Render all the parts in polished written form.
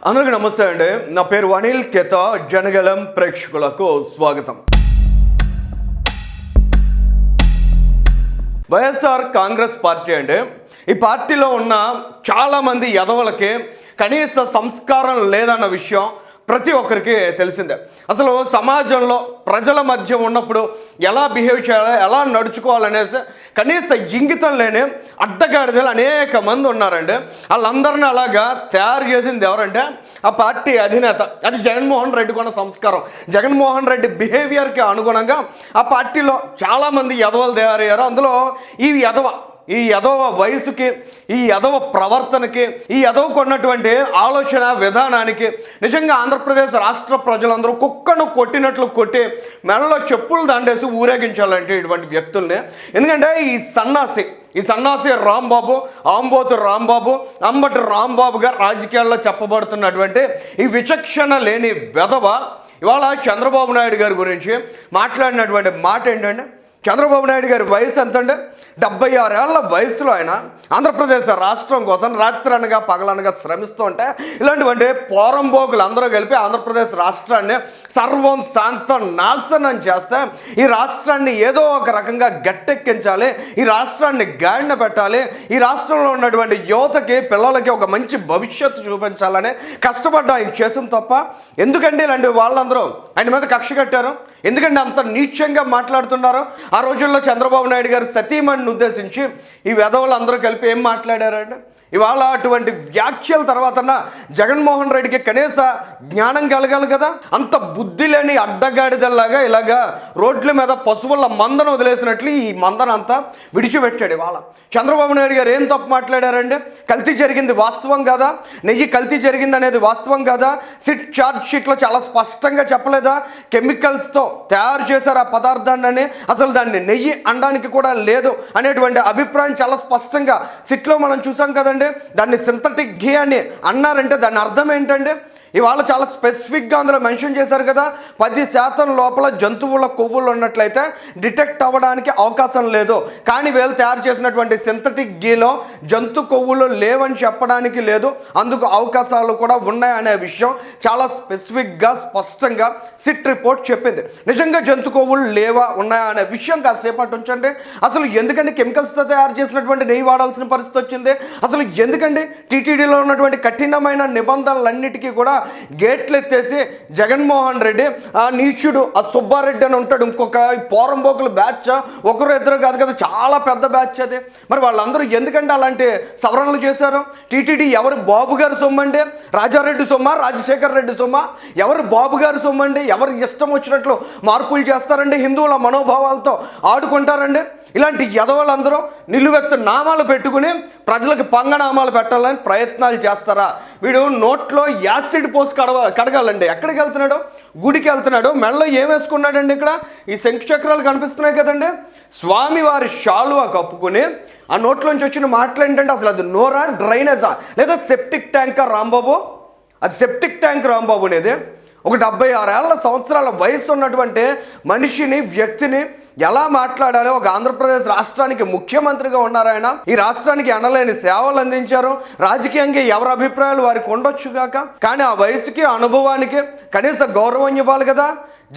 అందరికీ నమస్తే అండి. నా పేరు అనిల్ కేత. జనగలం ప్రేక్షకులకు స్వాగతం. వైఎస్ఆర్ కాంగ్రెస్ పార్టీ అండి. ఈ పార్టీలో ఉన్న చాలామంది యదవులకి కనీస సంస్కారం లేదన్న విషయం ప్రతి ఒక్కరికి తెలిసిందే. అసలు సమాజంలో ప్రజల మధ్య ఉన్నప్పుడు ఎలా బిహేవ్ చేయాలి, ఎలా నడుచుకోవాలనేసి కనీస ఇంగితం లేని అడ్డగాడిదలు అనేక మంది ఉన్నారండి. వాళ్ళందరినీ అలాగా తయారు చేసింది ఎవరంటే ఆ పార్టీ అధినేత. అది జగన్మోహన్ రెడ్డి కొన్న సంస్కారం. జగన్మోహన్ రెడ్డి బిహేవియర్కి అనుగుణంగా ఆ పార్టీలో చాలామంది యదవలు తయారయ్యారు. అందులో ఈ యదవ వయసుకి, ఈ యదవ ప్రవర్తనకి, ఈ యదవకు ఉన్నటువంటి ఆలోచన విధానానికి నిజంగా ఆంధ్రప్రదేశ్ రాష్ట్ర ప్రజలందరూ కుక్కను కొట్టినట్లు కొట్టి మెడలో చెప్పులు దండేసి ఊరేగించాలంటే ఇటువంటి వ్యక్తుల్ని. ఎందుకంటే ఈ సన్నాసి రాంబాబు, ఆంబోతు రాంబాబు, అంబటి రాంబాబు గారు రాజకీయాల్లో చెప్పబడుతున్నటువంటి ఈ విచక్షణ లేని వెధవ ఇవాళ చంద్రబాబు నాయుడు గారి గురించి మాట్లాడినటువంటి మాట ఏంటంటే, చంద్రబాబు నాయుడు గారి వయసు ఎంతంటే 76 ఏళ్ల వయసులో ఆయన ఆంధ్రప్రదేశ్ రాష్ట్రం కోసం రాత్రనగా పగలనగా శ్రమిస్తూ ఉంటే ఇలాంటివంటి పోరంబోకులు అందరూ కలిపి ఆంధ్రప్రదేశ్ రాష్ట్రాన్ని సర్వం శాంతం నాశనం చేస్తే ఈ రాష్ట్రాన్ని ఏదో ఒక రకంగా గట్టెక్కించాలి, ఈ రాష్ట్రాన్ని గాడిన పెట్టాలి, ఈ రాష్ట్రంలో ఉన్నటువంటి యువతకి పిల్లలకి ఒక మంచి భవిష్యత్తు చూపించాలని కష్టపడ్డా ఆయన చేసిన తప్ప ఎందుకంటే ఇలాంటి వాళ్ళందరూ ఆయన మీద కక్ష కట్టారు? ఎందుకంటే అంత నీచంగా మాట్లాడుతున్నారు? ఆ రోజుల్లో చంద్రబాబు నాయుడు గారు సతీమణిని ఉద్దేశించి ఈ వెధవులు అందరూ కలిపి ఏం మాట్లాడారంటే, ఇవాళ అటువంటి వ్యాఖ్యల తర్వాత జగన్మోహన్ రెడ్డికి కనీస జ్ఞానం కలగాలి కదా. అంత బుద్ధి లేని అడ్డగాడిదల్లాగా ఇలాగా రోడ్ల మీద పశువుల మందను వదిలేసినట్లు ఈ మందను అంతా విడిచిపెట్టాడు. ఇవాళ చంద్రబాబు నాయుడు గారు ఏం తప్పు మాట్లాడారంటే, కల్తీ జరిగింది వాస్తవం కాదా, నెయ్యి కల్తీ జరిగింది అనేది వాస్తవం కాదా, ఛార్జ్ షీట్లో చాలా స్పష్టంగా చెప్పలేదా, కెమికల్స్తో తయారు చేశారు ఆ పదార్థాన్ని, అసలు దాన్ని నెయ్యి అనడానికి కూడా లేదు అనేటువంటి అభిప్రాయం చాలా స్పష్టంగా సిట్లో మనం చూసాం కదండి. దాన్ని సింథటిక్ ఘీ అని అన్నారంటే దాని అర్థం ఏంటంటే, ఇవాళ చాలా స్పెసిఫిక్గా అందులో మెన్షన్ చేశారు కదా, 10% లోపల జంతువుల కొవ్వులు ఉన్నట్లయితే డిటెక్ట్ అవ్వడానికి అవకాశం లేదు. కానీ వీళ్ళు తయారు చేసినటువంటి సింథటిక్ గీలో జంతు కొవ్వులు లేవని చెప్పడానికి లేదు, అందుకు అవకాశాలు కూడా ఉన్నాయనే విషయం చాలా స్పెసిఫిక్గా స్పష్టంగా సిట్ రిపోర్ట్ చెప్పింది. నిజంగా జంతు కొవ్వులు లేవా ఉన్నాయా అనే విషయం కాసేపటి ఉంచండి. అసలు ఎందుకంటే కెమికల్స్తో తయారు చేసినటువంటి నెయ్యి వాడాల్సిన పరిస్థితి వచ్చింది? అసలు ఎందుకంటే టీటీడీలో ఉన్నటువంటి కఠినమైన నిబంధనలన్నిటికీ కూడా గేట్లు ఎత్తేసి జగన్మోహన్ రెడ్డి ఆ నీచుడు, ఆ సుబ్బారెడ్డి అని ఉంటాడు, ఇంకొక పోరంబోకుల బ్యాచ్, ఒకరు ఇద్దరు కాదు కదా, చాలా పెద్ద బ్యాచ్ అది. మరి వాళ్ళందరూ ఎందుకంటే అలాంటి సవరణలు చేశారు? టీటీడీ ఎవరు బాబు గారి సొమ్మండి? రాజారెడ్డి సొమ్మ, రాజశేఖర్ రెడ్డి సొమ్మ? ఎవరు బాబు గారి సొమ్మండి? ఎవరు ఇష్టం వచ్చినట్లు మార్పులు చేస్తారండి? హిందువుల మనోభావాలతో ఆడుకుంటారండి? ఇలాంటి యదవులందరూ నిలువెత్తు నామాలు పెట్టుకుని ప్రజలకు పంగనామాలు పెట్టాలని ప్రయత్నాలు చేస్తారా? వీడు నోట్లో యాసిడ్ పోసి కడగాలండి. ఎక్కడికి వెళ్తున్నాడు? గుడికి వెళ్తున్నాడు. మెడలో ఏం వేసుకున్నాడండి? ఇక్కడ ఈ శంఖ చక్రాలు కనిపిస్తున్నాయి కదండి. స్వామివారి శాలువా కప్పుకుని ఆ నోట్లోంచి వచ్చిన మాటలు ఏంటంటే, అసలు అది నోరా, డ్రైనేజా, లేదా సెప్టిక్ ట్యాంకా రాంబాబు? అది సెప్టిక్ ట్యాంక్ రాంబాబు అనేది. ఒక 76 సంవత్సరాల వయసు ఉన్నటువంటి మనిషిని, వ్యక్తిని ఎలా మాట్లాడాలో, ఒక ఆంధ్రప్రదేశ్ రాష్ట్రానికి ముఖ్యమంత్రిగా ఉన్నారు ఆయన. ఈ రాష్ట్రానికి ఎనలేని సేవలు అందించారు. రాజకీయంగా ఎవరి అభిప్రాయాలు వారికి ఉండొచ్చుగాక, కానీ ఆ వయసుకి, అనుభవానికి కనీస గౌరవం ఇవ్వాలి కదా.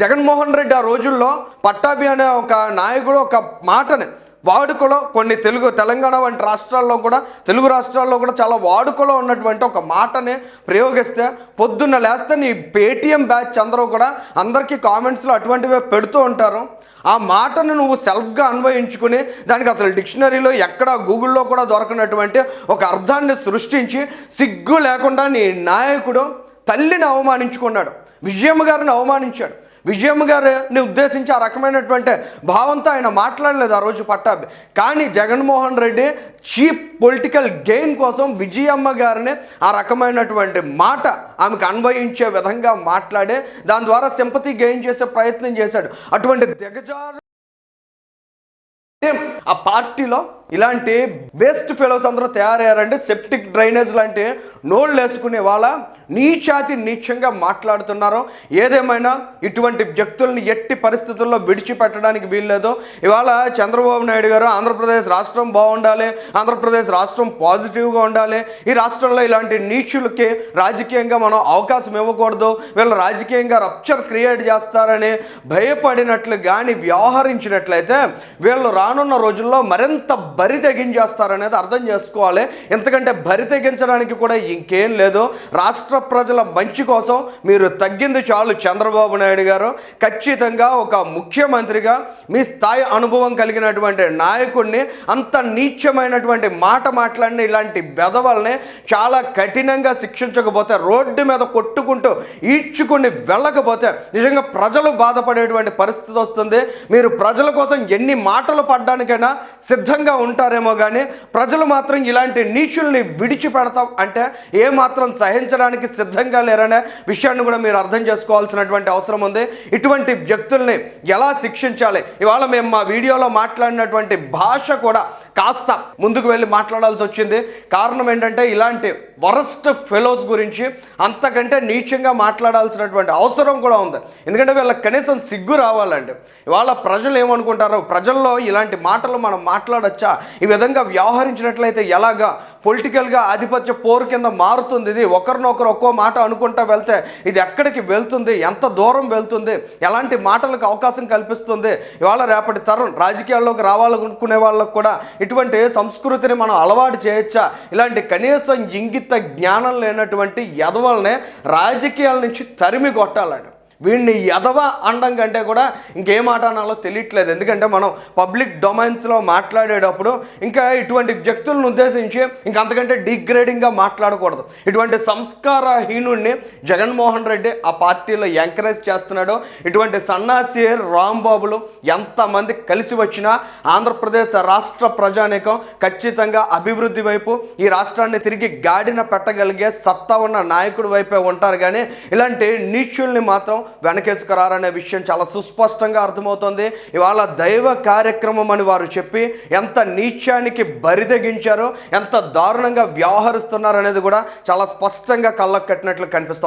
జగన్మోహన్ రెడ్డి ఆ రోజుల్లో పట్టాభి అనే ఒక నాయకుడు ఒక మాటని వాడుకలో కొన్ని తెలంగాణ వంటి రాష్ట్రాల్లో కూడా, తెలుగు రాష్ట్రాల్లో కూడా చాలా వాడుకలో ఉన్నటువంటి ఒక మాటని ప్రయోగిస్తే పొద్దున్న లేస్తే నీ పేటీఎం బ్యాచ్ అందరూ కూడా అందరికీ కామెంట్స్లో అటువంటివే పెడుతూ ఉంటారు. ఆ మాటను నువ్వు సెల్ఫ్గా అన్వయించుకుని దానికి అసలు డిక్షనరీలో ఎక్కడ గూగుల్లో కూడా దొరకనటువంటి ఒక అర్థాన్ని సృష్టించి సిగ్గు లేకుండా నీ నాయకుడు తల్లిని అవమానించుకున్నాడు, విజయమ్మ గారిని అవమానించాడు. విజయమ్మ గారిని ఉద్దేశించి ఆ రకమైనటువంటి భావంతో ఆయన మాట్లాడలేదు ఆ రోజు పట్టాభి. కానీ Jaganmohan Reddy cheap political gain కోసం విజయమ్మ గారిని ఆ రకమైనటువంటి మాట ఆమెకు అన్వయించే విధంగా మాట్లాడే దాని ద్వారా సింపతి గెయిన్ చేసే ప్రయత్నం చేశాడు. అటువంటి దిగజారు ఆ పార్టీలో ఇలాంటి బెస్ట్ ఫెలోస్ అందరూ తయారయ్యారంటే సెప్టిక్ డ్రైనేజ్ లాంటి నోళ్ళు వేసుకునే వాళ్ళ నీచాతి నీచంగా మాట్లాడుతున్నారు. ఏదేమైనా ఇటువంటి వ్యక్తుల్ని ఎట్టి పరిస్థితుల్లో విడిచిపెట్టడానికి వీల్లేదు. ఇవాళ చంద్రబాబు నాయుడు గారు ఆంధ్రప్రదేశ్ రాష్ట్రం బాగుండాలి, ఆంధ్రప్రదేశ్ రాష్ట్రం పాజిటివ్గా ఉండాలి, ఈ రాష్ట్రంలో ఇలాంటి నీచులకి రాజకీయంగా మనం అవకాశం ఇవ్వకూడదు, వీళ్ళు రాజకీయంగా రప్చర్ క్రియేట్ చేస్తారని భయపడినట్లు కానీ వ్యవహరించినట్లయితే వీళ్ళు రానున్న రోజుల్లో మరింత బరి తెగించేస్తారనేది అర్థం చేసుకోవాలి. ఎందుకంటే బరి తెగించడానికి కూడా ఇంకేం లేదు. రాష్ట్ర ప్రజల మంచి కోసం మీరు తగ్గింది చాలు. చంద్రబాబు నాయుడు గారు ఖచ్చితంగా ఒక ముఖ్యమంత్రిగా మీ స్థాయి అనుభవం కలిగినటువంటి నాయకుడిని అంత నీచమైనటువంటి మాట మాట్లాడిన ఇలాంటి బెదవల్ని చాలా కఠినంగా శిక్షించకపోతే, రోడ్డు మీద కొట్టుకుంటూ ఈడ్చుకుని వెళ్ళకపోతే నిజంగా ప్రజలు బాధపడేటువంటి పరిస్థితి వస్తుంది. మీరు ప్రజల కోసం ఎన్ని మాటలు పడ్డానికైనా సిద్ధంగా ఉంటారేమో కానీ ప్రజలు మాత్రం ఇలాంటి నీచుల్ని విడిచిపెడతాం అంటే ఏమాత్రం సహించడానికి సిద్ధంగా లేరనే విషయాన్ని కూడా మీరు అర్థం చేసుకోవాల్సినటువంటి అవసరం ఉంది. ఇటువంటి వ్యక్తుల్ని ఎలా శిక్షించాలి, ఇవాళ మేము మా వీడియోలో మాట్లాడినటువంటి భాష కూడా కాస్త ముందుకు వెళ్ళి మాట్లాడాల్సి వచ్చింది. కారణం ఏంటంటే ఇలాంటి వరస్ట్ ఫెలోస్ గురించి అంతకంటే నీచంగా మాట్లాడాల్సినటువంటి అవసరం కూడా ఉంది. ఎందుకంటే వీళ్ళకి కనీసం సిగ్గు రావాలండి. ఇవాళ ప్రజలు ఏమనుకుంటారో, ప్రజల్లో ఇలాంటి మాటలు మనం మాట్లాడచ్చా, ఈ విధంగా వ్యవహరించినట్లయితే ఎలాగా పొలిటికల్గా ఆధిపత్య పోరు కింద మారుతుంది, ఇది ఒకరినొకరు ఒక్కో మాట అనుకుంటా వెళ్తే ఇది ఎక్కడికి వెళ్తుంది, ఎంత దూరం వెళ్తుంది, ఎలాంటి మాటలకు అవకాశం కల్పిస్తుంది. ఇవాళ రేపటి తరం రాజకీయాల్లోకి రావాలనుకునే వాళ్ళకు కూడా ఇటువంటి సంస్కృతిని మనం అలవాటు చేయొచ్చా? ఇలాంటి కనీసం ఇంగిత జ్ఞానం లేనటువంటి ఎదవల్ని రాజకీయాల నుంచి తరిమి కొట్టాలండి. వీడిని ఎదవ అనడం కంటే కూడా ఇంకేం మాట అనాలో తెలియట్లేదు. ఎందుకంటే మనం పబ్లిక్ డొమైన్స్లో మాట్లాడేటప్పుడు ఇంకా ఇటువంటి వ్యక్తులను ఉద్దేశించి ఇంకంతకంటే డిగ్రేడింగ్గా మాట్లాడకూడదు. ఇటువంటి సంస్కారహీనుడిని జగన్మోహన్ రెడ్డి ఆ పార్టీలో ఎంకరేజ్ చేస్తున్నాడు. ఇటువంటి సన్నాసి రాంబాబులు ఎంతమంది కలిసి వచ్చినా ఆంధ్రప్రదేశ్ రాష్ట్ర ప్రజానీకం ఖచ్చితంగా అభివృద్ధి వైపు, ఈ రాష్ట్రాన్ని తిరిగి గాడిన పెట్టగలిగే సత్తా ఉన్న నాయకుడి వైపే ఉంటారు. కానీ ఇలాంటి నీచుల్ని మాత్రం వెనకేసుకురారనే విషయం చాలా సుస్పష్టంగా అర్థమవుతుంది. ఇవాళ దైవ కార్యక్రమం అని వారు చెప్పి ఎంత నీచానికి బరితెగించారో, ఎంత దారుణంగా వ్యవహరిస్తున్నారు అనేది కూడా చాలా స్పష్టంగా కళ్ళకు కట్టినట్లు కనిపిస్తుంది.